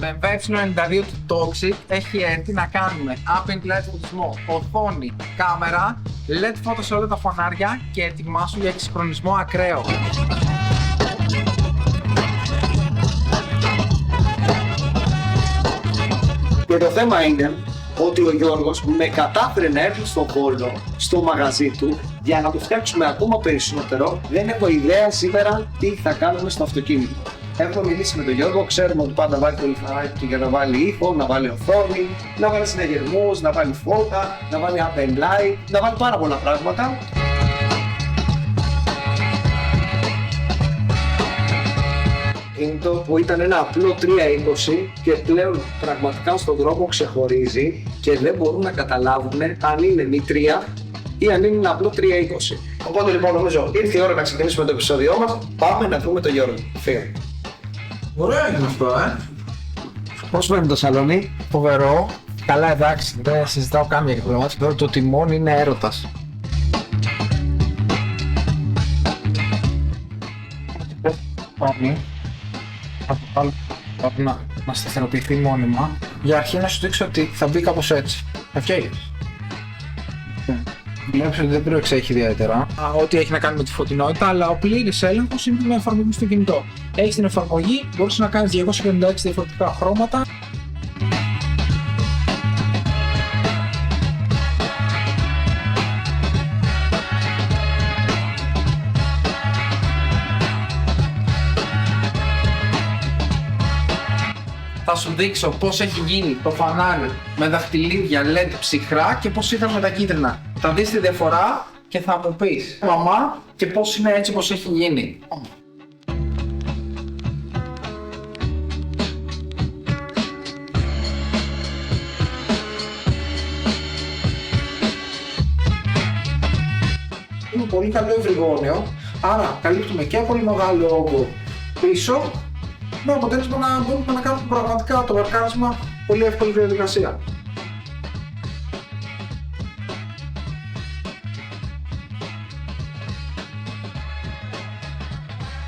BMW Y92 του Toxic έχει έρθει να κάνουμε ambient light φωτισμό, οθόνη, κάμερα, LED φώτα σε όλα τα φανάρια και ετοιμάσου για εξυγχρονισμό ακραίο. Και το θέμα είναι ότι ο Γιώργος με κατάφερε να έρθει στον Βόλο, στο μαγαζί του, για να το φτιάξουμε ακόμα περισσότερο. Δεν έχω ιδέα σήμερα τι θα κάνουμε στο αυτοκίνητο. Έχω μιλήσει με τον Γιώργο, ξέρουμε ότι πάντα βάλει το λιθαράκι του για να βάλει ήχο, να βάλει οθόνη, να βάλει συναγερμούς, να βάλει φώτα, να βάλει ambient light, να βάλει πάρα πολλά πράγματα. Που ήταν ένα απλό 320 και πλέον πραγματικά στον δρόμο ξεχωρίζει και δεν μπορούν να καταλάβουν αν είναι μη 3 ή αν είναι ένα απλό 320. Οπότε λοιπόν νομίζω ήρθε η ώρα να ξεκινήσουμε το επεισόδιό μας. Πάμε να δούμε τον Γιώργο. Φύγαμε. Ωραίο είναι αυτό, Πώς φαίνεται το σαλόνι? Φοβερό. Καλά, εντάξει, δεν συζητάω κάμια για το τώρα το τιμόνι είναι έρωτας. Πάμε. Θα το βάλω να σταθεροποιηθεί μόνιμα. Για αρχή να σου δείξω ότι θα μπει κάπως έτσι. Ευχαριστώ. Βλέπεις ότι δεν προεξέχει ιδιαίτερα ό,τι έχει να κάνει με τη φωτεινότητα, αλλά ο πλήρης έλεγχος είναι με εφαρμογή στο κινητό. Έχεις την εφαρμογή, μπορείς να κάνεις 256 διαφορετικά χρώματα. Θα σου δείξω πώς έχει γίνει το φανάρι με δαχτυλίδια LED ψυχρά και πώς ήταν με τα κίτρινα. Θα δεις τη διαφορά και θα μου πεις μαμά και πώς είναι έτσι όπως έχει γίνει. Είναι πολύ καλό ευρυγόνιο, άρα καλύπτουμε και πολύ μεγάλο όγκο πίσω, με αποτέλεσμα να μπορούμε να κάνουμε πραγματικά το παρκάρισμα πολύ εύκολη διαδικασία.